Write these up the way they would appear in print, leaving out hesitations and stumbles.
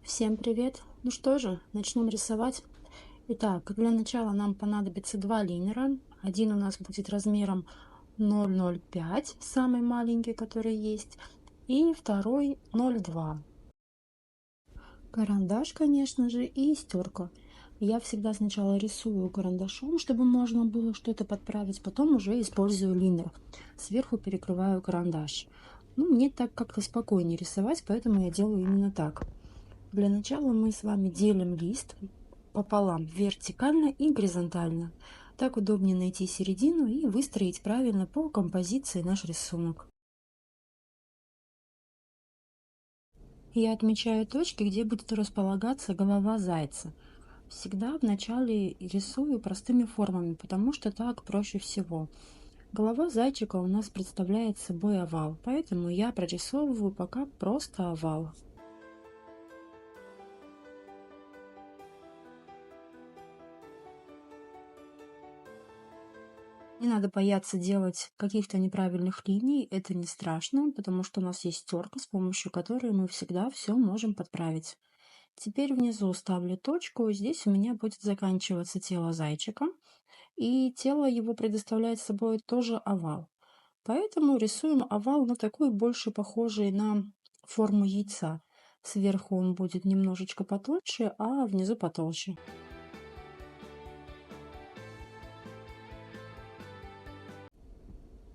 Всем привет! Ну что же, начнем рисовать. Итак, для начала нам понадобится два линера. Один у нас будет размером 0,05, самый маленький, который есть, и второй 0,2. Карандаш, конечно же, и стерка. Я всегда сначала рисую карандашом, чтобы можно было что-то подправить, потом уже использую линер. Сверху перекрываю карандаш. Ну, мне так как-то спокойнее рисовать, поэтому я делаю именно так. Для начала мы с вами делим лист пополам, вертикально и горизонтально. Так удобнее найти середину и выстроить правильно по композиции наш рисунок. Я отмечаю точки, где будет располагаться голова зайца. Всегда вначале рисую простыми формами, потому что так проще всего. Голова зайчика у нас представляет собой овал, поэтому я прорисовываю пока просто овал. Не надо бояться делать каких-то неправильных линий, это не страшно, потому что у нас есть терка, с помощью которой мы всегда все можем подправить. Теперь внизу ставлю точку, здесь у меня будет заканчиваться тело зайчика, и тело его предоставляет собой тоже овал. Поэтому рисуем овал, но такой больше похожий на форму яйца. Сверху он будет немножечко потоньше, а внизу потолще.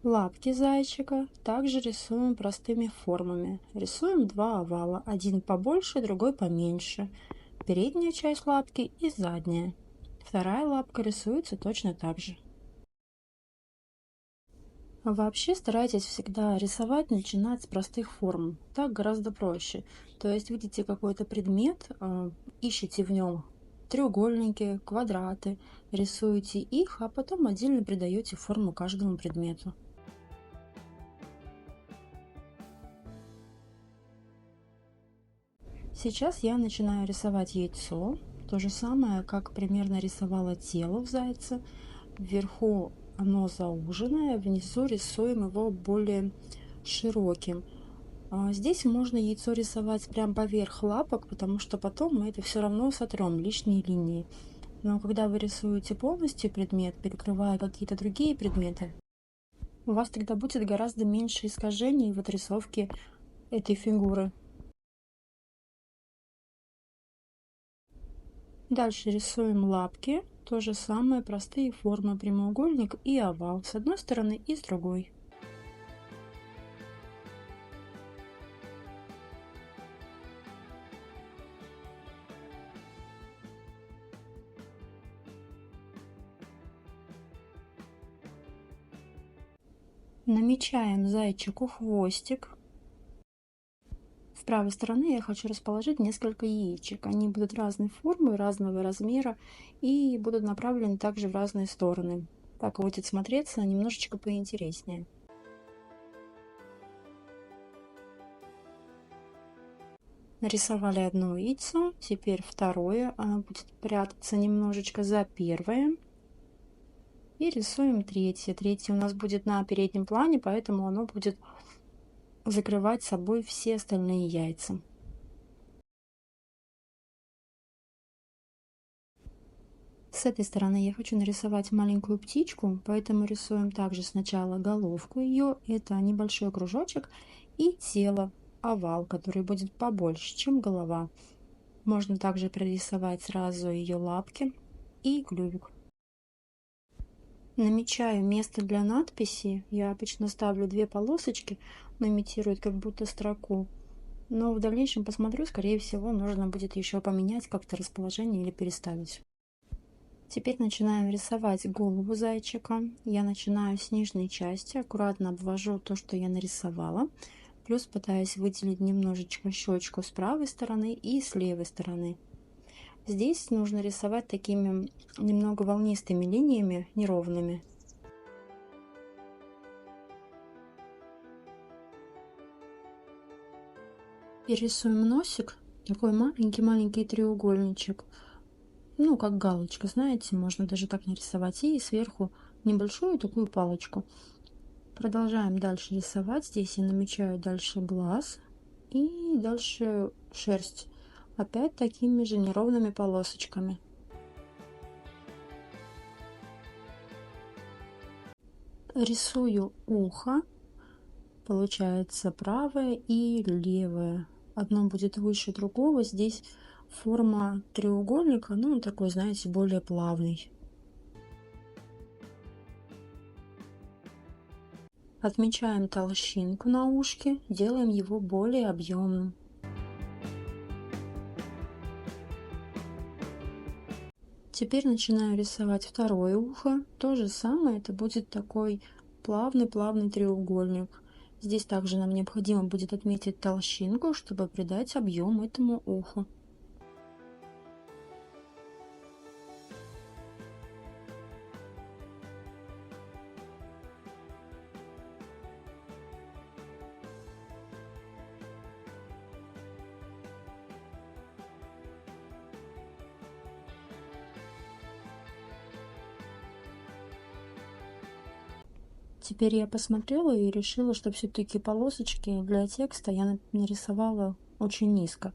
Лапки зайчика также рисуем простыми формами. Рисуем два овала, один побольше, другой поменьше. Передняя часть лапки и задняя. Вторая лапка рисуется точно так же. Вообще старайтесь всегда рисовать, начинать с простых форм. Так гораздо проще. То есть видите какой-то предмет, ищите в нем треугольники, квадраты, рисуете их, а потом отдельно придаете форму каждому предмету. Сейчас я начинаю рисовать яйцо. То же самое, как примерно рисовала тело в зайце. Вверху оно зауженное, внизу рисуем его более широким. Здесь можно яйцо рисовать прям поверх лапок, потому что потом мы это все равно сотрем лишние линии. Но когда вы рисуете полностью предмет, перекрывая какие-то другие предметы, у вас тогда будет гораздо меньше искажений в отрисовке этой фигуры. Дальше рисуем лапки. То же самое, простые формы, прямоугольник и овал с одной стороны и с другой. Намечаем зайчику хвостик. С правой стороны я хочу расположить несколько яичек. Они будут разной формы, разного размера и будут направлены также в разные стороны. Так будет смотреться немножечко поинтереснее. Нарисовали одно яйцо, теперь второе. Оно будет прятаться немножечко за первое. И рисуем третье. Третье у нас будет на переднем плане, поэтому оно будет закрывать собой все остальные яйца. С этой стороны я хочу нарисовать маленькую птичку, поэтому рисуем также сначала головку ее, это небольшой кружочек, и тело, овал, который будет побольше, чем голова. Можно также прорисовать сразу ее лапки и клювик. Намечаю место для надписи. Я обычно ставлю две полосочки, но имитирует как будто строку. Но в дальнейшем посмотрю, скорее всего, нужно будет еще поменять как-то расположение или переставить. Теперь начинаем рисовать голову зайчика. Я начинаю с нижней части, аккуратно обвожу то, что я нарисовала. Плюс пытаюсь выделить немножечко щечку с правой стороны и с левой стороны. Здесь нужно рисовать такими немного волнистыми линиями, неровными. И рисуем носик, такой маленький-маленький треугольничек. Ну, как галочка, знаете, можно даже так нарисовать. И сверху небольшую такую палочку. Продолжаем дальше рисовать. Здесь я намечаю дальше глаз и дальше шерсть. опять такими же неровными полосочками. Рисую ухо, получается правое и левое. Одно будет выше другого. Здесь форма треугольника, ну такой, знаете, более плавный. Отмечаем толщинку на ушке, делаем его более объемным. Теперь начинаю рисовать второе ухо. То же самое, это будет такой плавный-плавный треугольник. Здесь также нам необходимо будет отметить толщинку, чтобы придать объем этому уху. Теперь я посмотрела и решила, что все-таки полосочки для текста я нарисовала очень низко.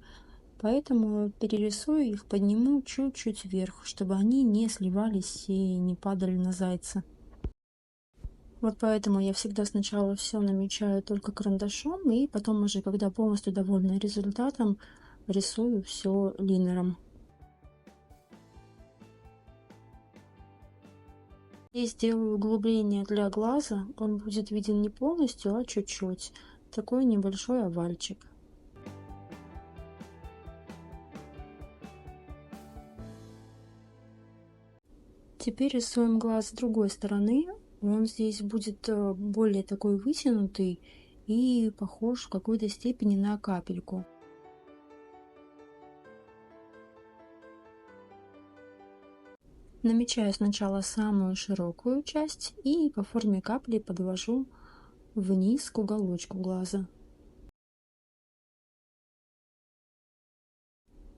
Поэтому перерисую их, подниму чуть-чуть вверх, чтобы они не сливались и не падали на зайца. Вот поэтому я всегда сначала все намечаю только карандашом, и потом уже, когда полностью довольна результатом, рисую все линером. И сделаю углубление для глаза, он будет виден не полностью, а чуть-чуть. Такой небольшой овальчик. Теперь рисуем глаз с другой стороны. Он здесь будет более такой вытянутый и похож в какой-то степени на капельку. Намечаю сначала самую широкую часть и по форме капли подвожу вниз к уголочку глаза.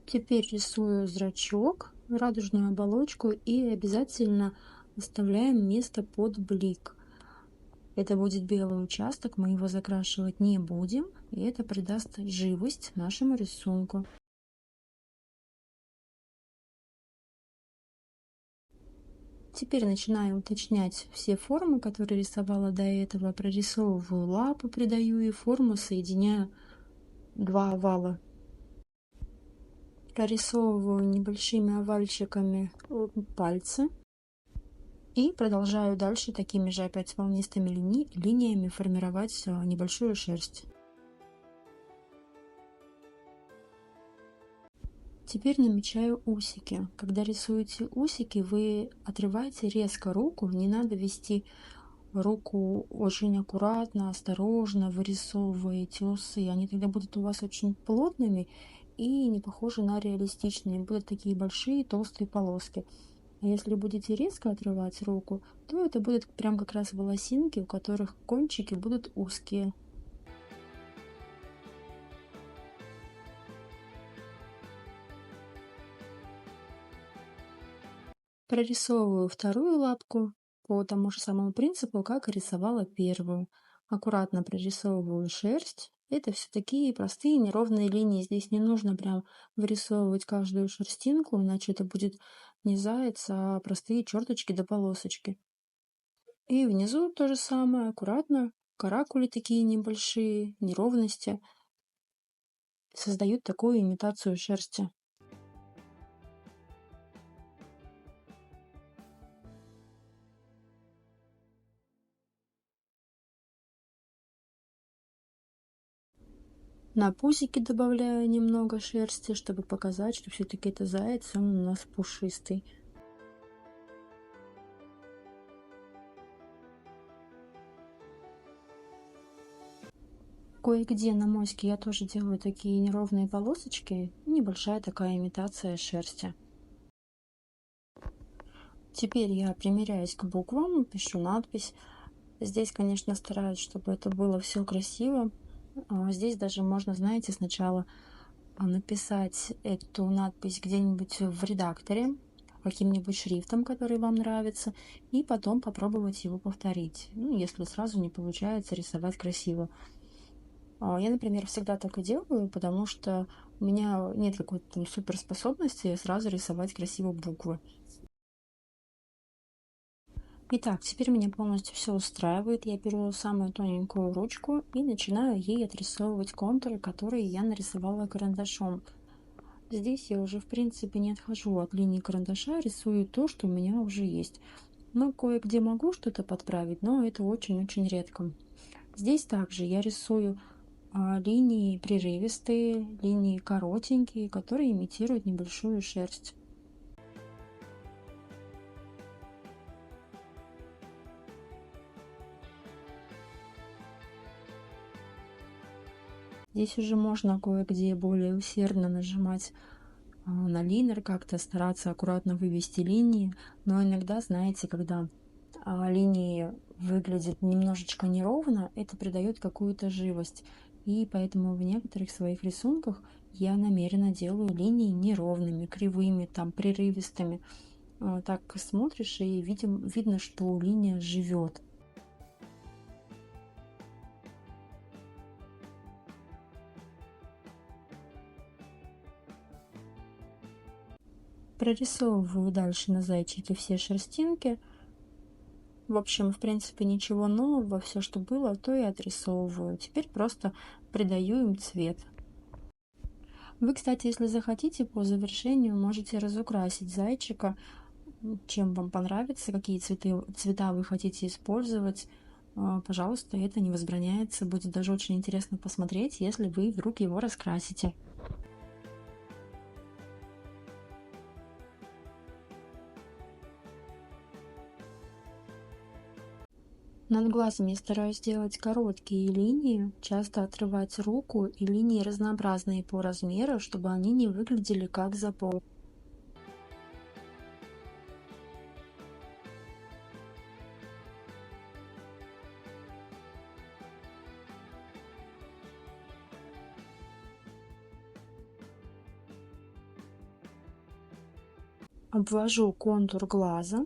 Теперь рисую зрачок, радужную оболочку и обязательно оставляем место под блик. Это будет белый участок, мы его закрашивать не будем, и это придаст живость нашему рисунку. Теперь начинаю уточнять все формы, которые рисовала до этого. Прорисовываю лапу, придаю ей форму, соединяю два овала. Прорисовываю небольшими овальчиками пальцы. И продолжаю дальше такими же опять волнистыми линиями формировать небольшую шерсть. Теперь намечаю усики. Когда рисуете усики, вы отрываете резко руку, не надо вести руку очень аккуратно, осторожно, вырисовываете усы. Они тогда будут у вас очень плотными и не похожи на реалистичные. Будут такие большие толстые полоски. А если будете резко отрывать руку, то это будут прям как раз волосинки, у которых кончики будут узкие. Прорисовываю вторую лапку по тому же самому принципу, как и рисовала первую. Аккуратно прорисовываю шерсть. Это все такие простые неровные линии. Здесь не нужно прям вырисовывать каждую шерстинку, иначе это будет не заяц, а простые черточки до полосочки. И внизу то же самое, аккуратно. Каракули такие небольшие, неровности создают такую имитацию шерсти. На пузике добавляю немного шерсти, чтобы показать, что все-таки это заяц, он у нас пушистый. Кое-где на моське я тоже делаю такие неровные полосочки, небольшая такая имитация шерсти. Теперь я примеряюсь к буквам, пишу надпись. Здесь, конечно, стараюсь, чтобы это было все красиво. Здесь даже можно, знаете, сначала написать эту надпись где-нибудь в редакторе, каким-нибудь шрифтом, который вам нравится, и потом попробовать его повторить. Ну, если сразу не получается рисовать красиво. Я, например, всегда так и делаю, потому что У меня нет какой-то там суперспособности сразу рисовать красивые буквы. Итак, теперь меня полностью все устраивает. Я беру самую тоненькую ручку и начинаю ей отрисовывать контуры, которые я нарисовала карандашом. Здесь я уже, в принципе, не отхожу от линии карандаша, рисую то, что у меня уже есть. Но кое-где могу что-то подправить, но это очень-очень редко. Здесь также я рисую линии прерывистые, линии коротенькие, которые имитируют небольшую шерсть. Здесь уже можно кое-где более усердно нажимать на линер, как-то стараться аккуратно вывести линии. Но иногда, знаете, когда линии выглядят немножечко неровно, это придает какую-то живость. И поэтому в некоторых своих рисунках я намеренно делаю линии неровными, кривыми, там, прерывистыми. Так смотришь и видно, что линия живет. Прорисовываю дальше на зайчике все шерстинки. В общем, в принципе, ничего нового, все, что было, то и отрисовываю. Теперь просто придаю им цвет. Вы, кстати, если захотите, по завершению можете разукрасить зайчика, чем вам понравится, какие цвета вы хотите использовать. Пожалуйста, это не возбраняется. Будет даже очень интересно посмотреть, если вы вдруг его раскрасите. Над глазом я стараюсь делать короткие линии, часто отрывать руку, и линии разнообразные по размеру, чтобы они не выглядели как запол. Обвожу контур глаза.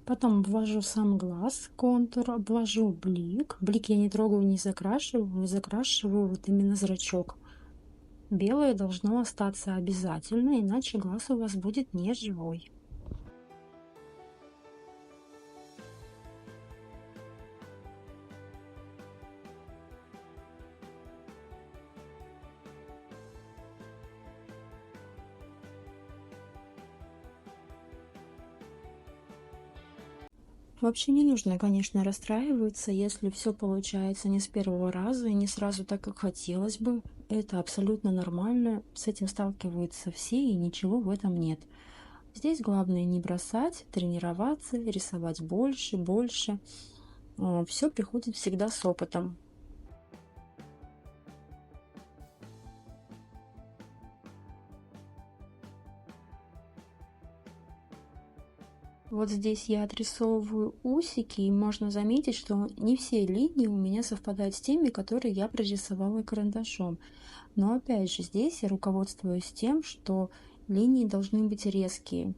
Потом обвожу сам глаз, контур, обвожу блик. Блик я не трогаю, не закрашиваю, закрашиваю вот именно зрачок. Белое должно остаться обязательно, иначе глаз у вас будет не живой. Вообще не нужно, конечно, расстраиваться, если все получается не с первого раза и не сразу так, как хотелось бы. Это абсолютно нормально, с этим сталкиваются все и ничего в этом нет. Здесь главное не бросать, тренироваться, рисовать больше, больше. Все приходит всегда с опытом. Вот здесь я отрисовываю усики, и можно заметить, что не все линии у меня совпадают с теми, которые я прорисовала карандашом. Но опять же, здесь я руководствуюсь тем, что линии должны быть резкие.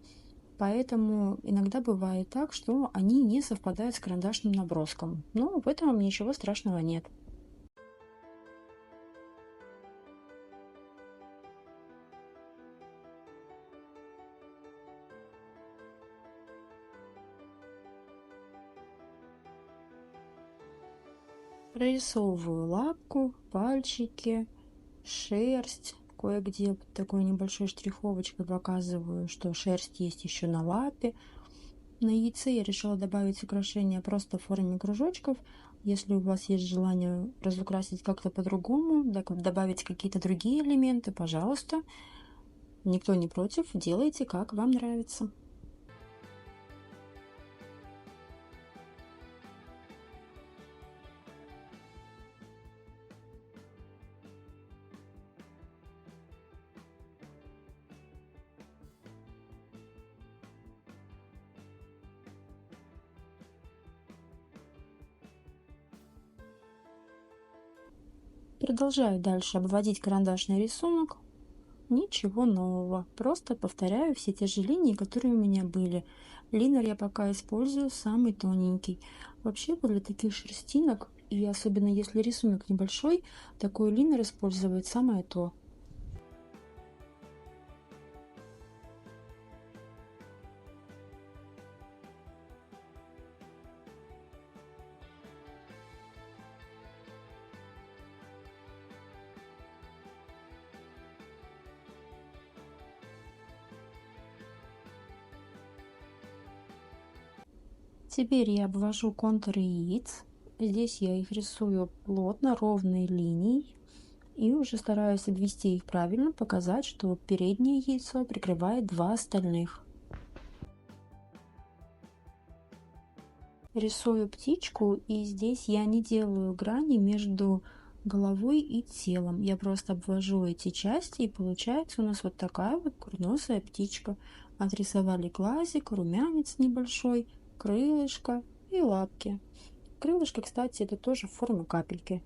Поэтому иногда бывает так, что они не совпадают с карандашным наброском. Но в этом ничего страшного нет. Прорисовываю лапку, пальчики, шерсть. Кое-где такой небольшой штриховочкой показываю, что шерсть есть еще на лапе. На яйце я решила добавить украшения просто в форме кружочков. Если у вас есть желание разукрасить как-то по-другому, добавить какие-то другие элементы, пожалуйста, никто не против, делайте как вам нравится. Продолжаю дальше обводить карандашный рисунок. Ничего нового, просто повторяю все те же линии, которые у меня были. Линер я пока использую самый тоненький. Вообще для таких шерстинок, и особенно если рисунок небольшой, такой линер использовать самое то. Теперь я обвожу контуры яиц. Здесь я их рисую плотно, ровной линией. И уже стараюсь обвести их правильно, показать, что переднее яйцо прикрывает два остальных. Рисую птичку, и здесь я не делаю грани между головой и телом. Я просто обвожу эти части, и получается у нас вот такая вот курносая птичка. Отрисовали глазик, румянец небольшой, крылышко и лапки. Крылышко, кстати, это тоже форма капельки.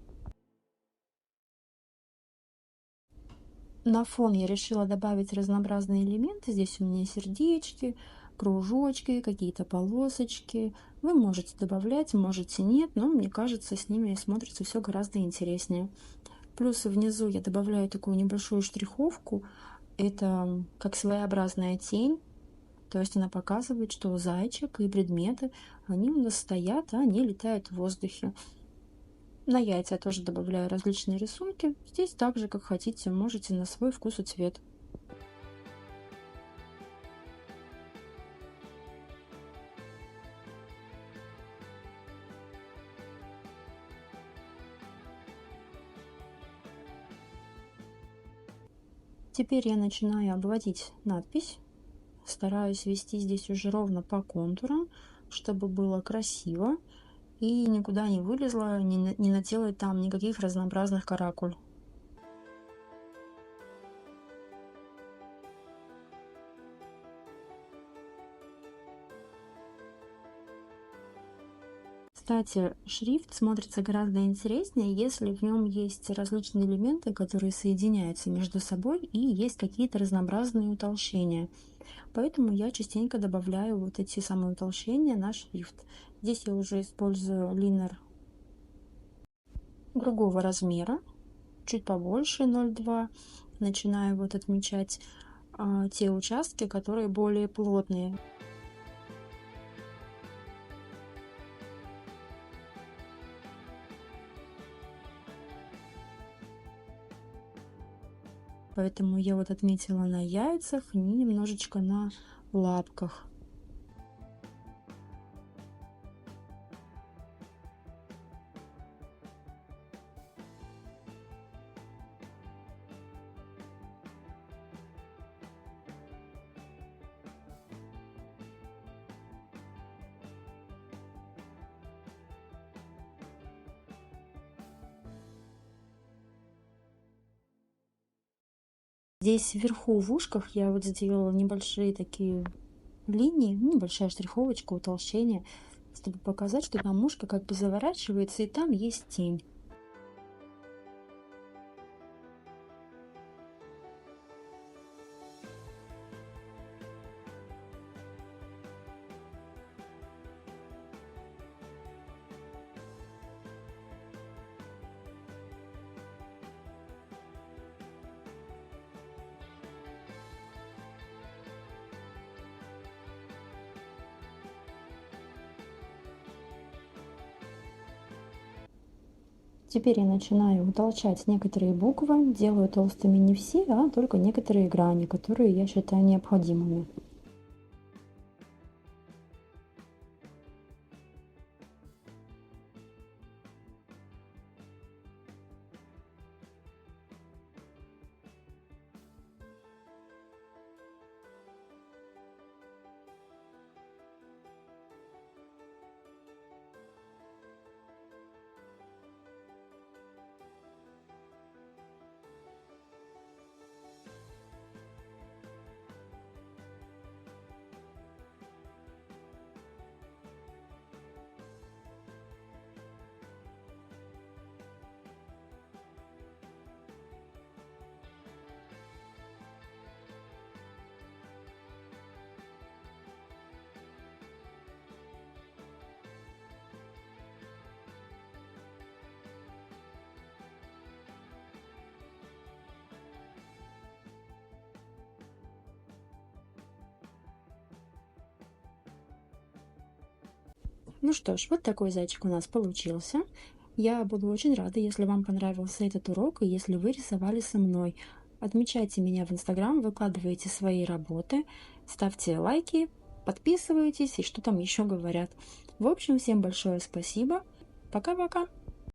На фон я решила добавить разнообразные элементы. Здесь у меня сердечки, кружочки, какие-то полосочки. Вы можете добавлять, можете нет, но мне кажется, с ними смотрится все гораздо интереснее. Плюс внизу я добавляю такую небольшую штриховку. Это как своеобразная тень. То есть она показывает, что зайчик и предметы, они у нас стоят, а они летают в воздухе. На яйца я тоже добавляю различные рисунки. Здесь также, как хотите, можете на свой вкус и цвет. Теперь я начинаю обводить надпись. Стараюсь вести здесь уже ровно по контурам, чтобы было красиво и никуда не вылезла, не наделать там никаких разнообразных каракуль. Кстати, шрифт смотрится гораздо интереснее, если в нем есть различные элементы, которые соединяются между собой, и есть какие-то разнообразные утолщения. Поэтому я частенько добавляю вот эти самые утолщения на шрифт. Здесь я уже использую линер другого размера, чуть побольше 0,2. Начинаю вот отмечать те участки, которые более плотные. Поэтому я вот отметила на яйцах и немножечко на лапках. Здесь вверху в ушках я вот сделала небольшие такие линии, ну, небольшая штриховочка, утолщение, чтобы показать, что там ушко как бы заворачивается, и там есть тень. Теперь я начинаю утолщать некоторые буквы, делаю толстыми не все, а только некоторые грани, которые я считаю необходимыми. Ну что ж, вот такой зайчик у нас получился. Я буду очень рада, если вам понравился этот урок и если вы рисовали со мной. Отмечайте меня в Инстаграм, выкладывайте свои работы, ставьте лайки, подписывайтесь и что там еще говорят. В общем, всем большое спасибо. Пока-пока.